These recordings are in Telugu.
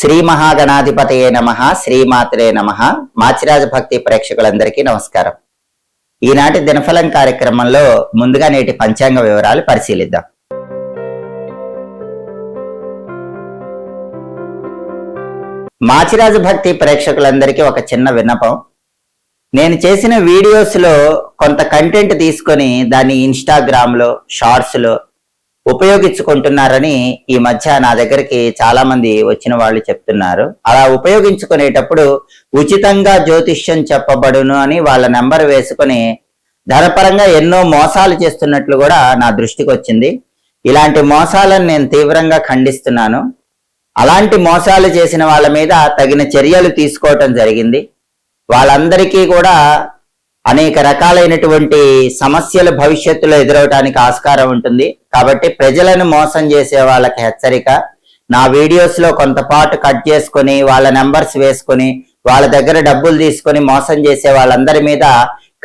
శ్రీ మహాగణాధిపతయే నమః, శ్రీమాత్రే నమః. మాచిరాజ భక్తి ప్రేక్షకులందరికీ నమస్కారం. ఈనాటి దినఫలం కార్యక్రమంలో ముందుగా నేటి పంచాంగ వివరాలు పరిశీలిద్దాం. మాచిరాజ భక్తి ప్రేక్షకులందరికీ ఒక చిన్న విన్నపం. నేను చేసిన వీడియోస్లో కొంత కంటెంట్ తీసుకొని దాన్ని ఇన్స్టాగ్రామ్లో షార్ట్స్లో ఉపయోగించుకుంటున్నారని ఈ మధ్య నా దగ్గరికి చాలా మంది వచ్చిన వాళ్ళు చెప్తున్నారు. అలా ఉపయోగించుకునేటప్పుడు ఉచితంగా జ్యోతిష్యం చెప్పబడును అని వాళ్ళ నెంబర్ వేసుకొని ధనపరంగా ఎన్నో మోసాలు చేస్తున్నట్లు కూడా నా దృష్టికి వచ్చింది. ఇలాంటి మోసాలను నేను తీవ్రంగా ఖండిస్తున్నాను. అలాంటి మోసాలు చేసిన వాళ్ళ మీద తగిన చర్యలు తీసుకోవటం జరిగింది. వాళ్ళందరికీ కూడా అనేక రకాలైనటువంటి సమస్యలు భవిష్యత్తులో ఎదురవటానికి ఆస్కారం ఉంటుంది. కాబట్టి ప్రజలను మోసం చేసే వాళ్ళకి హెచ్చరిక. నా వీడియోస్ లో కొంతపాటు కట్ చేసుకొని వాళ్ళ నెంబర్స్ వేసుకొని వాళ్ళ దగ్గర డబ్బులు తీసుకొని మోసం చేసే వాళ్ళందరి మీద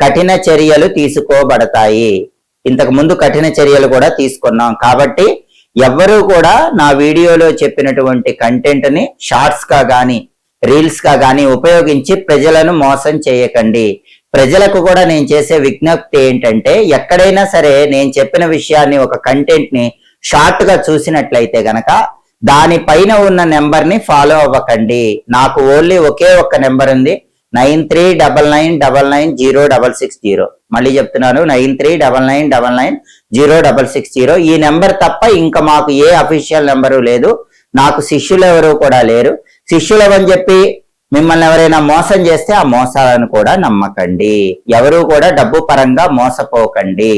కఠిన చర్యలు తీసుకోబడతాయి. ఇంతకు ముందు కఠిన చర్యలు కూడా తీసుకున్నాం. కాబట్టి ఎవ్వరూ కూడా నా వీడియోలో చెప్పినటువంటి కంటెంట్ ని షార్ట్స్ గా గానీ రీల్స్ గా గానీ ఉపయోగించి ప్రజలను మోసం చేయకండి. ప్రజలకు కూడా నేను చేసే విజ్ఞప్తి ఏంటంటే, ఎక్కడైనా సరే నేను చెప్పిన విషయాన్ని ఒక కంటెంట్ ని షార్ట్ గా చూసినట్లయితే గనక దానిపైన ఉన్న నెంబర్ ని ఫాలో అవ్వకండి. నాకు ఓన్లీ ఒకే ఒక్క నెంబర్ ఉంది, 9399990660. మళ్ళీ చెప్తున్నాను, 9399990660. ఈ నెంబర్ తప్ప ఇంకా మాకు ఏ అఫీషియల్ నెంబరు లేదు. నాకు శిష్యులు ఎవరు కూడా లేరు. శిష్యులవని చెప్పి మిమ్మల్ని ఎవరైనా మోసం చేస్తే ఆ మోసాలను కూడా నమ్మకండి. ఎవరు కూడా డబ్బు పరంగా మోసపోకండి.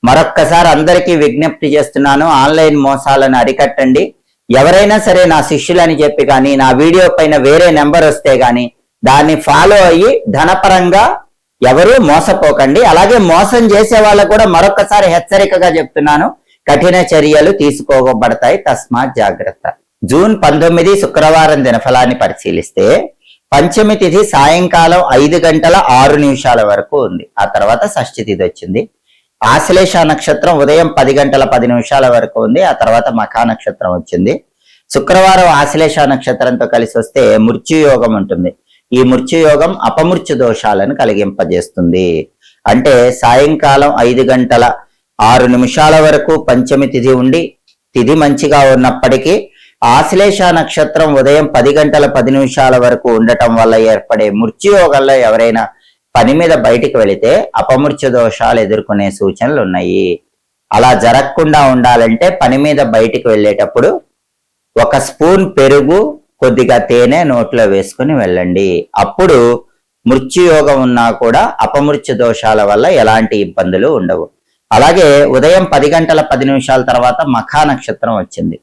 మరొక్కసారి అందరికీ విజ్ఞప్తి చేస్తున్నాను, ఆన్లైన్ మోసాలను అరికట్టండి. ఎవరైనా సరే నా శిష్యులని చెప్పి కానీ నా వీడియో పైన వేరే నెంబర్ వస్తే గానీ దాన్ని ఫాలో అయ్యి ధనపరంగా ఎవరు మోసపోకండి. అలాగే మోసం చేసే వాళ్ళకు కూడా మరొకసారి హెచ్చరికగా చెప్తున్నాను, కఠిన చర్యలు తీసుకోబడతాయి. తస్మాత్ జాగ్రత్త. జూన్ 19 శుక్రవారం దినఫలాన్ని పరిశీలిస్తే పంచమి తిథి సాయంకాలం 5:06 వరకు ఉంది. ఆ తర్వాత షష్ఠి తిథి వచ్చింది. ఆశ్లేష నక్షత్రం ఉదయం 10:10 వరకు ఉంది. ఆ తర్వాత మఖా నక్షత్రం వచ్చింది. శుక్రవారం ఆశ్లేష నక్షత్రంతో కలిసి వస్తే మృత్యుయోగం ఉంటుంది. ఈ మృత్యుయోగం అపమృత్యు దోషాలను కలిగింపజేస్తుంది. అంటే సాయంకాలం 5:06 వరకు పంచమి తిథి ఉండి తిథి మంచిగా ఉన్నప్పటికీ ఆశ్లేష నక్షత్రం ఉదయం 10:10 వరకు ఉండటం వల్ల ఏర్పడే మృత్యుయోగంలో ఎవరైనా పని మీద బయటికి వెళితే అపమృత్యు దోషాలు ఎదుర్కొనే సూచనలు ఉన్నాయి. అలా జరగకుండా ఉండాలంటే పని మీద బయటికి వెళ్ళేటప్పుడు 1 స్పూన్ పెరుగు, కొద్దిగా తేనె నోట్లో వేసుకుని వెళ్ళండి. అప్పుడు మృత్యుయోగం ఉన్నా కూడా అపమృత్యు దోషాల వల్ల ఎలాంటి ఇబ్బందులు ఉండవు. అలాగే ఉదయం 10:10 తర్వాత మఖా నక్షత్రం వచ్చింది.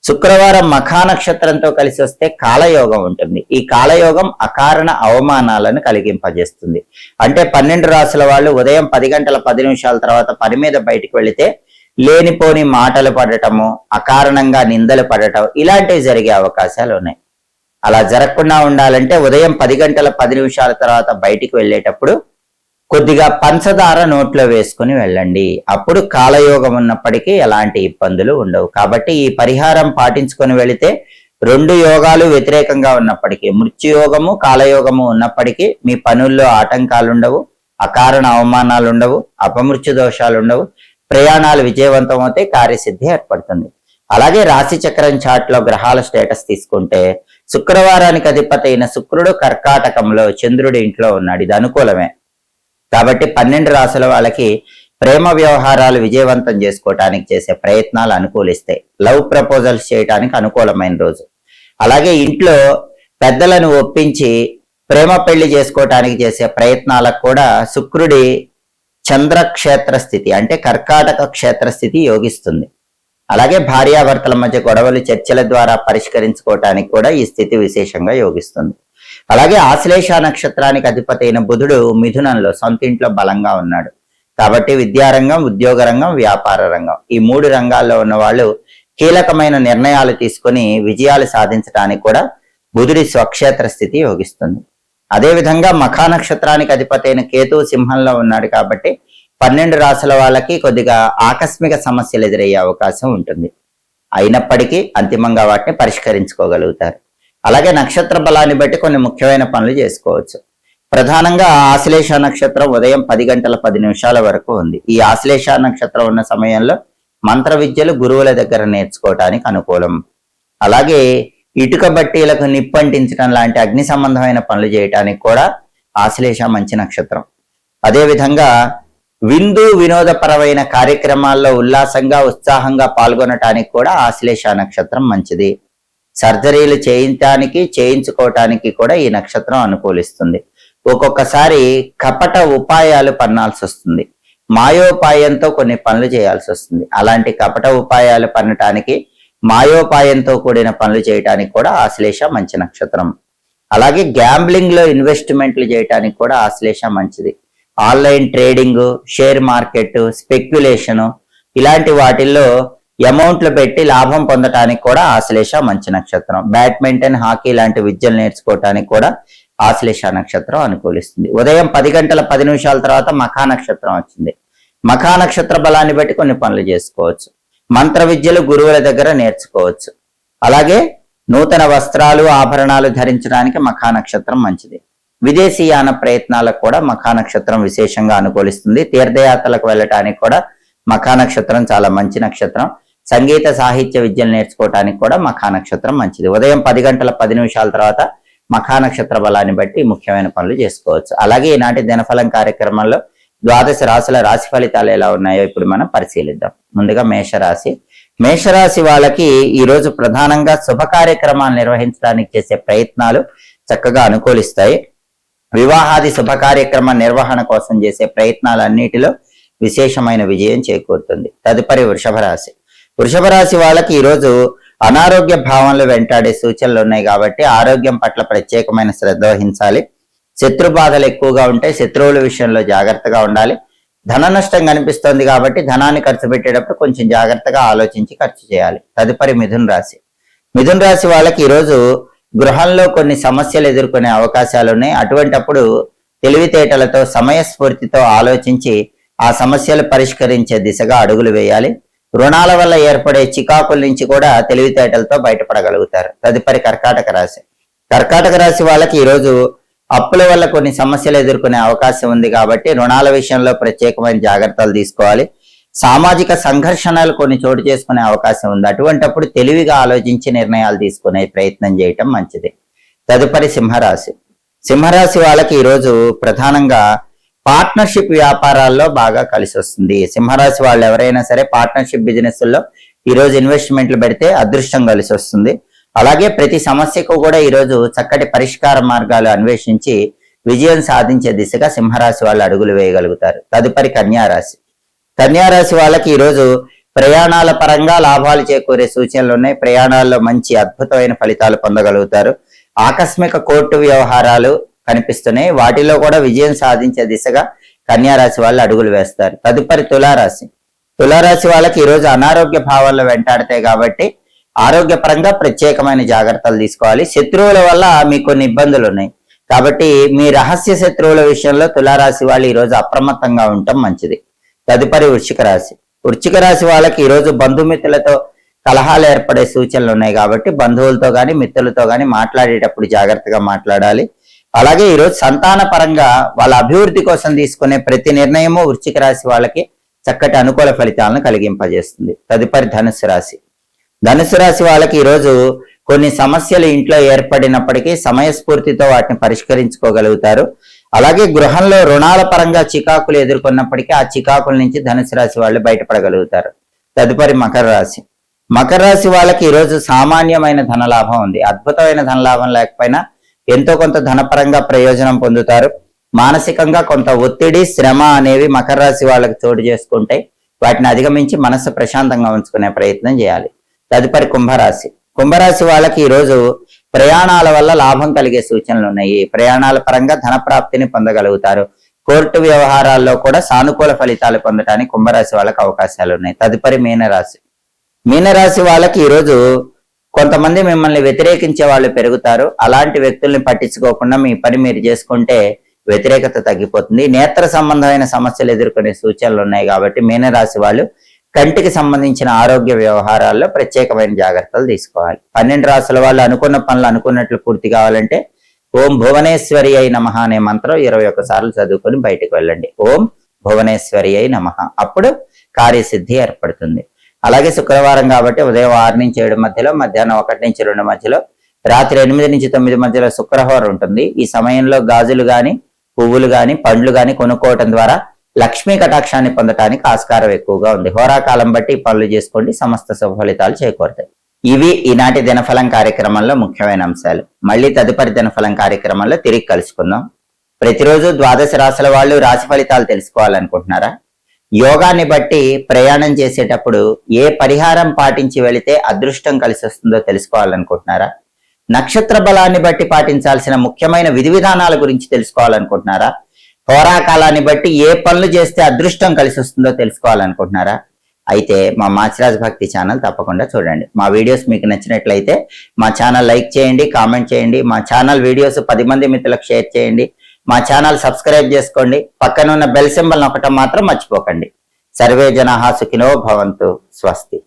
శుక్రవారం మఖా నక్షత్రంతో కలిసి వస్తే కాలయోగం ఉంటుంది. ఈ కాలయోగం అకారణ అవమానాలను కలిగింపజేస్తుంది. అంటే 12 రాసుల వాళ్ళు ఉదయం 10:10 తర్వాత పని మీద బయటికి వెళితే లేనిపోని మాటలు పడటము, అకారణంగా నిందలు పడటం ఇలాంటివి జరిగే అవకాశాలు ఉన్నాయి. అలా జరగకుండా ఉండాలంటే ఉదయం 10:10 తర్వాత బయటికి వెళ్ళేటప్పుడు కొద్దిగా పంచదార నోట్లో వేసుకుని వెళ్ళండి. అప్పుడు కాలయోగం ఉన్నప్పటికీ ఎలాంటి ఇబ్బందులు ఉండవు. కాబట్టి ఈ పరిహారం పాటించుకొని వెళితే 2 యోగాలు వ్యతిరేకంగా ఉన్నప్పటికీ, మృత్యుయోగము కాలయోగము ఉన్నప్పటికీ మీ పనుల్లో ఆటంకాలు ఉండవు, అకారణ అవమానాలు ఉండవు, అపమృత్యు దోషాలు ఉండవు, ప్రయాణాలు విజయవంతం అవుతాయి, కార్యసిద్ధి ఏర్పడుతుంది. అలాగే రాశి చక్రం చార్ట్ లో గ్రహాల స్టేటస్ తీసుకుంటే శుక్రవారానికి అధిపతి అయిన శుక్రుడు కర్కాటకంలో చంద్రుడి ఇంట్లో ఉన్నాడు. ఇది అనుకూలమే. కాబట్టి 12 రాసుల వాళ్ళకి ప్రేమ వ్యవహారాలు విజయవంతం చేసుకోవటానికి చేసే ప్రయత్నాలు అనుకూలిస్తాయి. లవ్ ప్రపోజల్స్ చేయడానికి అనుకూలమైన రోజు. అలాగే ఇంట్లో పెద్దలను ఒప్పించి ప్రేమ పెళ్లి చేసుకోవటానికి చేసే ప్రయత్నాలకు కూడా శుక్రుడి చంద్రక్షేత్ర స్థితి అంటే కర్కాటక క్షేత్రస్థితి యోగిస్తుంది. అలాగే భార్యాభర్తల మధ్య గొడవలు చర్చల ద్వారా పరిష్కరించుకోవటానికి కూడా ఈ స్థితి విశేషంగా యోగిస్తుంది. అలాగే ఆశ్లేష నక్షత్రానికి అధిపతి అయిన బుధుడు మిథునంలో సొంత ఇంట్లో బలంగా ఉన్నాడు. కాబట్టి విద్యారంగం, ఉద్యోగ రంగం, వ్యాపార రంగం ఈ 3 రంగాల్లో ఉన్న వాళ్ళు కీలకమైన నిర్ణయాలు తీసుకొని విజయాలు సాధించడానికి కూడా బుధుడి స్వక్షేత్ర స్థితి యోగిస్తుంది. అదేవిధంగా మఖా నక్షత్రానికి అధిపతి అయిన కేతు సింహంలో ఉన్నాడు. కాబట్టి 12 రాసుల వాళ్ళకి కొద్దిగా ఆకస్మిక సమస్యలు ఎదురయ్యే అవకాశం ఉంటుంది. అయినప్పటికీ అంతిమంగా వాటిని పరిష్కరించుకోగలుగుతారు. అలాగే నక్షత్ర బలాన్ని బట్టి కొన్ని ముఖ్యమైన పనులు చేసుకోవచ్చు. ప్రధానంగా ఆశ్లేష నక్షత్రం ఉదయం 10 గంటల 10 నిమిషాల వరకు ఉంది. ఈ ఆశ్లేష నక్షత్రం ఉన్న సమయంలో మంత్ర విద్యలు గురువుల దగ్గర నేర్చుకోవటానికి అనుకూలం. అలాగే ఇటుక బట్టీలకు నిప్పంటించడం లాంటి అగ్ని సంబంధమైన పనులు చేయటానికి కూడా ఆశ్లేష మంచి నక్షత్రం. అదేవిధంగా విందు వినోదపరమైన కార్యక్రమాల్లో ఉల్లాసంగా ఉత్సాహంగా పాల్గొనటానికి కూడా ఆశ్లేష నక్షత్రం మంచిది. సర్జరీలు చేయించుకోవటానికి కూడా ఈ నక్షత్రం అనుకూలిస్తుంది. ఒక్కొక్కసారి కపట ఉపాయాలు పన్నాల్సి వస్తుంది, మాయోపాయంతో కొన్ని పనులు చేయాల్సి వస్తుంది. అలాంటి కపట ఉపాయాలు పన్నటానికి, మాయోపాయంతో కూడిన పనులు చేయటానికి కూడా ఆశ్లేష మంచి నక్షత్రం. అలాగే గ్యాంబ్లింగ్ లో ఇన్వెస్ట్మెంట్లు చేయటానికి కూడా ఆశ్లేష మంచిది. Online trading, share market, speculation ఇలాంటి వాటిల్లో అమౌంట్లు పెట్టి లాభం పొందటానికి కూడా ఆశ్లేష మంచి నక్షత్రం. బ్యాడ్మింటన్, హాకీ లాంటి విద్యలు నేర్చుకోవటానికి కూడా ఆశ్లేష నక్షత్రం అనుకూలిస్తుంది. ఉదయం 10 గంటల 10 నిమిషాల తర్వాత మఖా నక్షత్రం వచ్చింది. మఖా నక్షత్ర బలాన్ని బట్టి కొన్ని పనులు చేసుకోవచ్చు. మంత్ర విద్యలు గురువుల దగ్గర నేర్చుకోవచ్చు. అలాగే నూతన వస్త్రాలు, ఆభరణాలు ధరించడానికి మఖా నక్షత్రం మంచిది. విదేశీయాన ప్రయత్నాలకు కూడా మఖా నక్షత్రం విశేషంగా అనుకూలిస్తుంది. తీర్థయాత్రలకు వెళ్ళటానికి కూడా మఖా నక్షత్రం చాలా మంచి నక్షత్రం. సంగీత సాహిత్య విద్యలు నేర్చుకోవటానికి కూడా మఖా నక్షత్రం మంచిది. ఉదయం 10 గంటల 10 నిమిషాల తర్వాత మఖా నక్షత్ర బలాన్ని బట్టి ముఖ్యమైన పనులు చేసుకోవచ్చు. అలాగే ఈనాటి దినఫలం కార్యక్రమంలో ద్వాదశ రాశుల రాశి ఫలితాలు ఎలా ఉన్నాయో ఇప్పుడు మనం పరిశీలిద్దాం. ముందుగా మేషరాశి. మేషరాశి వాళ్ళకి ఈ రోజు ప్రధానంగా శుభ కార్యక్రమాలు నిర్వహించడానికి చేసే ప్రయత్నాలు చక్కగా అనుకూలిస్తాయి. వివాహాది శుభ కార్యక్రమ నిర్వహణ కోసం చేసే ప్రయత్నాలన్నిటిలో విశేషమైన విజయం చేకూరుతుంది. తదుపరి వృషభ రాశి. వృషభ రాశి వాళ్ళకి ఈరోజు అనారోగ్య భావనలు వెంటాడే సూచనలు ఉన్నాయి కాబట్టి ఆరోగ్యం పట్ల ప్రత్యేకమైన శ్రద్ధ వహించాలి. శత్రు బాధలు ఎక్కువగా ఉంటాయి, శత్రువుల విషయంలో జాగ్రత్తగా ఉండాలి. ధన నష్టం కనిపిస్తోంది కాబట్టి ధనాన్ని ఖర్చు పెట్టేటప్పుడు కొంచెం జాగ్రత్తగా ఆలోచించి ఖర్చు చేయాలి. తదుపరి మిథున రాశి. మిథున రాశి వాళ్ళకి ఈరోజు గృహంలో కొన్ని సమస్యలు ఎదుర్కొనే అవకాశాలు ఉన్నాయి. అటువంటప్పుడు తెలివితేటలతో, సమయస్ఫూర్తితో ఆలోచించి ఆ సమస్యలు పరిష్కరించే దిశగా అడుగులు వేయాలి. రుణాల వల్ల ఏర్పడే చికాకుల నుంచి కూడా తెలివితేటలతో బయటపడగలుగుతారు. తదుపరి కర్కాటక రాశి. కర్కాటక రాశి వాళ్ళకి ఈరోజు అప్పుల వల్ల కొన్ని సమస్యలు ఎదుర్కొనే అవకాశం ఉంది కాబట్టి రుణాల విషయంలో ప్రత్యేకమైన జాగ్రత్తలు తీసుకోవాలి. సామాజిక సంఘర్షణలు కొన్ని చోటు చేసుకునే అవకాశం ఉంది. అటువంటప్పుడు తెలివిగా ఆలోచించి నిర్ణయాలు తీసుకునే ప్రయత్నం చేయటం మంచిది. తదుపరి సింహరాశి. సింహరాశి వాళ్ళకి ఈరోజు ప్రధానంగా పార్ట్నర్షిప్ వ్యాపారాల్లో బాగా కలిసి వస్తుంది. సింహరాశి వాళ్ళు ఎవరైనా సరే పార్ట్నర్షిప్ బిజినెస్ల్లో ఈరోజు ఇన్వెస్ట్మెంట్లు పెడితే అదృష్టం కలిసి వస్తుంది. అలాగే ప్రతి సమస్యకు కూడా ఈరోజు చక్కటి పరిష్కార మార్గాలు అన్వేషించి విజయం సాధించే దిశగా సింహరాశి వాళ్ళు అడుగులు వేయగలుగుతారు. తదుపరి కన్యారాశి. కన్యారాశి వాళ్ళకి ఈరోజు ప్రయాణాల పరంగా లాభాలు చేకూరే సూచనలు ఉన్నాయి. ప్రయాణాల్లో మంచి అద్భుతమైన ఫలితాలు పొందగలుగుతారు. ఆకస్మిక కోర్టు వ్యవహారాలు కనిపిస్తున్నాయి, వాటిలో కూడా విజయం సాధించే దిశగా కన్యారాశి వాళ్ళు అడుగులు వేస్తారు. తదుపరి తులారాశి. తులారాశి వాళ్ళకి ఈరోజు అనారోగ్య భావాల్లో వెంటాడతాయి కాబట్టి ఆరోగ్యపరంగా ప్రత్యేకమైన జాగ్రత్తలు తీసుకోవాలి. శత్రువుల వల్ల మీకు కొన్ని ఇబ్బందులు ఉన్నాయి కాబట్టి మీ రహస్య శత్రువుల విషయంలో తులారాశి వాళ్ళు ఈరోజు అప్రమత్తంగా ఉండటం మంచిది. తదుపరి వృశ్చిక రాశి. వృశ్చిక రాశి వాళ్ళకి ఈరోజు బంధుమిత్రులతో కలహాలు ఏర్పడే సూచనలు ఉన్నాయి కాబట్టి బంధువులతో కానీ మిత్రులతో కానీ మాట్లాడేటప్పుడు జాగ్రత్తగా మాట్లాడాలి. అలాగే ఈరోజు సంతాన పరంగా వాళ్ళ అభివృద్ధి కోసం తీసుకునే ప్రతి నిర్ణయము వృశ్చిక రాశి వాళ్ళకి చక్కటి అనుకూల ఫలితాలను కలిగింపజేస్తుంది. తదుపరి ధనుసు రాశి. ధనుసు రాశి వాళ్ళకి ఈరోజు కొన్ని సమస్యలు ఇంట్లో ఏర్పడినప్పటికీ సమయస్ఫూర్తితో వాటిని పరిష్కరించుకోగలుగుతారు. అలాగే గృహంలో రుణాల పరంగా చికాకులు ఎదుర్కొన్నప్పటికీ ఆ చికాకుల నుంచి ధనుసు రాశి వాళ్ళు బయటపడగలుగుతారు. తదుపరి మకర రాశి. మకర రాశి వాళ్ళకి ఈరోజు సామాన్యమైన ధనలాభం ఉంది. అద్భుతమైన ధనలాభం లేకపోయినా ఎంతో కొంత ధనపరంగా ప్రయోజనం పొందుతారు. మానసికంగా కొంత ఒత్తిడి, శ్రమ అనేవి మకర రాశి వాళ్ళకి చోటు చేసుకుంటే వాటిని అధిగమించి మనస్సు ప్రశాంతంగా ఉంచుకునే ప్రయత్నం చేయాలి. తదుపరి కుంభరాశి. కుంభరాశి వాళ్ళకి ఈరోజు ప్రయాణాల వల్ల లాభం కలిగే సూచనలు ఉన్నాయి. ప్రయాణాల పరంగా ధన ప్రాప్తిని పొందగలుగుతారు. కోర్టు వ్యవహారాల్లో కూడా సానుకూల ఫలితాలు పొందడానికి కుంభరాశి వాళ్ళకి అవకాశాలు ఉన్నాయి. తదుపరి మీనరాశి. మీనరాశి వాళ్ళకి ఈరోజు కొంతమంది మిమ్మల్ని వ్యతిరేకించే వాళ్ళు పెరుగుతారు. అలాంటి వ్యక్తుల్ని పట్టించుకోకుండా మీ పని మీరు చేసుకుంటే వ్యతిరేకత తగ్గిపోతుంది. నేత్ర సంబంధమైన సమస్యలు ఎదుర్కొనే సూచనలు ఉన్నాయి కాబట్టి మీనరాశి వాళ్ళు కంటికి సంబంధించిన ఆరోగ్య వ్యవహారాల్లో ప్రత్యేకమైన జాగ్రత్తలు తీసుకోవాలి. 12 రాసుల వాళ్ళు అనుకున్న పనులు అనుకున్నట్లు పూర్తి కావాలంటే ఓం భువనేశ్వరి అయి నమః అనే మంత్రం 21 సార్లు చదువుకొని బయటకు వెళ్ళండి. ఓం భువనేశ్వరి అయి నమః. అప్పుడు కార్యసిద్ధి ఏర్పడుతుంది. అలాగే శుక్రవారం కాబట్టి ఉదయం 6 నుంచి 7 మధ్యలో, మధ్యాహ్నం 1 నుంచి 2 మధ్యలో, రాత్రి 8 నుంచి 9 మధ్యలో శుక్రవారం ఉంటుంది. ఈ సమయంలో గాజులు గాని, పువ్వులు గాని, పండ్లు గాని కొనుక్కోవటం ద్వారా లక్ష్మీ కటాక్షాన్ని పొందటానికి ఆస్కారం ఎక్కువగా ఉంది. హోరాకాలం బట్టి పనులు చేసుకోండి, సమస్త శుభ ఫలితాలు చేకూరుతాయి. ఇవి ఈనాటి దినఫలం కార్యక్రమంలో ముఖ్యమైన అంశాలు. మళ్ళీ తదుపరి దినఫలం కార్యక్రమంలో తిరిగి కలుసుకుందాం. ప్రతిరోజు 12 రాశుల వాళ్ళు రాశి ఫలితాలు తెలుసుకోవాలనుకుంటున్నారా? యోగాన్ని బట్టి ప్రయాణం చేసేటప్పుడు ఏ పరిహారం పాటించి వెళితే అదృష్టం కలిసి వస్తుందో తెలుసుకోవాలనుకుంటున్నారా? నక్షత్ర బలాన్ని బట్టి పాటించాల్సిన ముఖ్యమైన విధి విధానాల గురించి తెలుసుకోవాలనుకుంటున్నారా? హోరాకాలాన్ని బట్టి ఏ పనులు చేస్తే అదృష్టం కలిసి వస్తుందో తెలుసుకోవాలనుకుంటున్నారా? అయితే మా మాచిరాజ్ భక్తి ఛానల్ తప్పకుండా చూడండి. మా వీడియోస్ మీకు నచ్చినట్లయితే మా ఛానల్ లైక్ చేయండి, కామెంట్ చేయండి. మా ఛానల్ వీడియోస్ 10 మంది మిత్రులకు షేర్ చేయండి. మా ఛానల్ సబ్స్క్రైబ్ చేసుకోండి. పక్కన ఉన్న బెల్ సింబల్ నొక్కటం మాత్రం మర్చిపోకండి. సర్వే జనాః సుఖినో భవంతు. స్వస్తి.